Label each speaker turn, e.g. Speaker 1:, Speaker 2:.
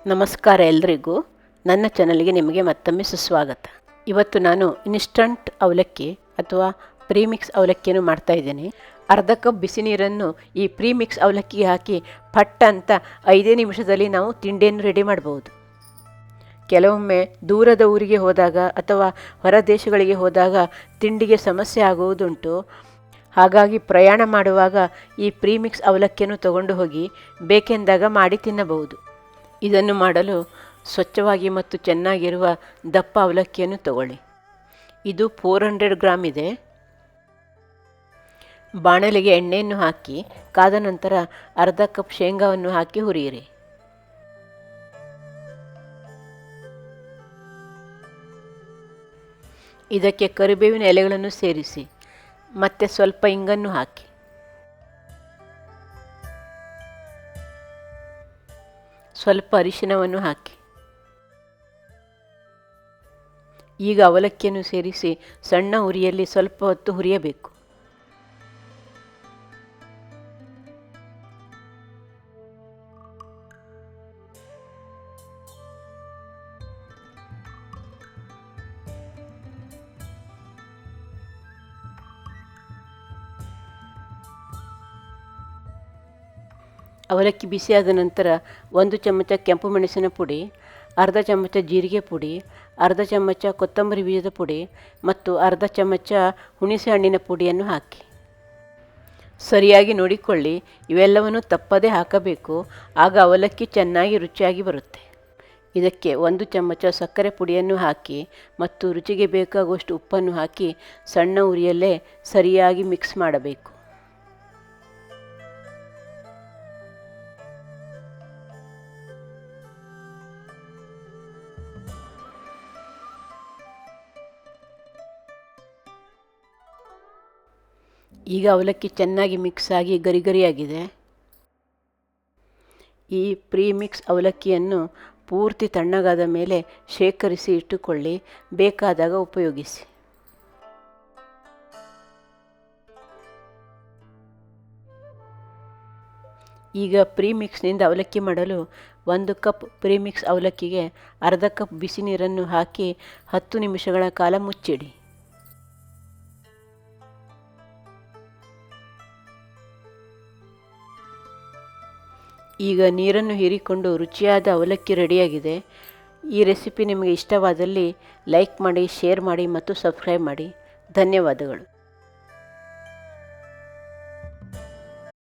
Speaker 1: ನಮಸ್ಕಾರ ಎಲ್ರಿಗೂ. ನನ್ನ ಚಾನಲ್ಗೆ ನಿಮಗೆ ಮತ್ತೊಮ್ಮೆ ಸುಸ್ವಾಗತ. ಇವತ್ತು ನಾನು ಇನ್ಸ್ಟಂಟ್ ಅವಲಕ್ಕಿ ಅಥವಾ ಪ್ರೀಮಿಕ್ಸ್ ಅವಲಕ್ಕಿಯನ್ನು ಮಾಡ್ತಾಯಿದ್ದೇನೆ. ಅರ್ಧ ಕಪ್ ಬಿಸಿ ನೀರನ್ನು ಈ ಪ್ರೀಮಿಕ್ಸ್ ಅವಲಕ್ಕಿಗೆ ಹಾಕಿ ಪಟ್ ಅಂತ 5 ನಿಮಿಷದಲ್ಲಿ ನಾವು ತಿಂಡಿಯನ್ನು ರೆಡಿ ಮಾಡ್ಬೋದು. ಕೆಲವೊಮ್ಮೆ ದೂರದ ಊರಿಗೆ ಹೋದಾಗ ಅಥವಾ ಹೊರ ದೇಶಗಳಿಗೆ ಹೋದಾಗ ತಿಂಡಿಗೆ ಸಮಸ್ಯೆ ಆಗುವುದುಂಟು. ಹಾಗಾಗಿ ಪ್ರಯಾಣ ಮಾಡುವಾಗ ಈ ಪ್ರೀಮಿಕ್ಸ್ ಅವಲಕ್ಕಿಯನ್ನು ತಗೊಂಡು ಹೋಗಿ ಬೇಕೆಂದಾಗ ಮಾಡಿ ತಿನ್ನಬಹುದು. ಇದನ್ನು ಮಾಡಲು ಸ್ವಚ್ಛವಾಗಿ ಮತ್ತು ಚೆನ್ನಾಗಿರುವ ದಪ್ಪ ಅವಲಕ್ಕಿಯನ್ನು ತಗೊಳ್ಳಿ. ಇದು 400 ಗ್ರಾಮ್ ಇದೆ. ಬಾಣಲೆಗೆ ಎಣ್ಣೆಯನ್ನು ಹಾಕಿ ಕಾದ ನಂತರ ಅರ್ಧ ಕಪ್ ಶೇಂಗಾವನ್ನು ಹಾಕಿ ಹುರಿಯಿರಿ. ಇದಕ್ಕೆ ಕರಿಬೇವಿನ ಎಲೆಗಳನ್ನು ಸೇರಿಸಿ ಮತ್ತೆ ಸ್ವಲ್ಪ ಇಂಗನ್ನು ಹಾಕಿ ಸ್ವಲ್ಪ ಅರಿಶಿನವನ್ನು ಹಾಕಿ ಈಗ ಅವಲಕ್ಕಿಯನ್ನು ಸೇರಿಸಿ ಸಣ್ಣ ಉರಿಯಲ್ಲಿ ಸ್ವಲ್ಪ ಹೊತ್ತು ಹುರಿಯಬೇಕು. ಅವಲಕ್ಕಿ ಬಿಸಿಯಾದ ನಂತರ 1 ಚಮಚ ಕೆಂಪು ಮೆಣಸಿನ ಪುಡಿ, ಅರ್ಧ ಚಮಚ ಜೀರಿಗೆ ಪುಡಿ, ಅರ್ಧ ಚಮಚ ಕೊತ್ತಂಬರಿ ಬೀಜದ ಪುಡಿ ಮತ್ತು ಅರ್ಧ ಚಮಚ ಹುಣಸೆ ಹಣ್ಣಿನ ಪುಡಿಯನ್ನು ಹಾಕಿ ಸರಿಯಾಗಿ ನೋಡಿಕೊಳ್ಳಿ. ಇವೆಲ್ಲವನ್ನು ತಪ್ಪದೇ ಹಾಕಬೇಕು, ಆಗ ಅವಲಕ್ಕಿ ಚೆನ್ನಾಗಿ ರುಚಿಯಾಗಿ ಬರುತ್ತೆ. ಇದಕ್ಕೆ 1 ಚಮಚ ಸಕ್ಕರೆ ಪುಡಿಯನ್ನು ಹಾಕಿ ಮತ್ತು ರುಚಿಗೆ ಬೇಕಾಗುವಷ್ಟು ಉಪ್ಪನ್ನು ಹಾಕಿ ಸಣ್ಣ ಉರಿಯಲ್ಲೇ ಸರಿಯಾಗಿ ಮಿಕ್ಸ್ ಮಾಡಬೇಕು. ಈಗ ಅವಲಕ್ಕಿ ಚೆನ್ನಾಗಿ ಮಿಕ್ಸ್ ಆಗಿ ಗರಿಗರಿಯಾಗಿದೆ. ಈ ಪ್ರೀಮಿಕ್ಸ್ ಅವಲಕ್ಕಿಯನ್ನು ಪೂರ್ತಿ ತಣ್ಣಗಾದ ಮೇಲೆ ಶೇಖರಿಸಿ ಇಟ್ಟುಕೊಳ್ಳಿ, ಬೇಕಾದಾಗ ಉಪಯೋಗಿಸಿ. ಈಗ ಪ್ರೀಮಿಕ್ಸ್ನಿಂದ ಅವಲಕ್ಕಿ ಮಾಡಲು 1 ಕಪ್ ಪ್ರೀಮಿಕ್ಸ್ ಅವಲಕ್ಕಿಗೆ ಅರ್ಧ ಕಪ್ ಬಿಸಿ ನೀರನ್ನು ಹಾಕಿ 10 ನಿಮಿಷಗಳ ಕಾಲ ಮುಚ್ಚಿಡಿ. ಈಗ ನೀರನ್ನು ಹೀರಿಕೊಂಡು ರುಚಿಯಾದ ಅವಲಕ್ಕಿ ರೆಡಿಯಾಗಿದೆ. ಈ ರೆಸಿಪಿ ನಿಮಗೆ ಇಷ್ಟವಾದಲ್ಲಿ ಲೈಕ್ ಮಾಡಿ, ಶೇರ್ ಮಾಡಿ ಮತ್ತು ಸಬ್ಸ್ಕ್ರೈಬ್ ಮಾಡಿ. ಧನ್ಯವಾದಗಳು.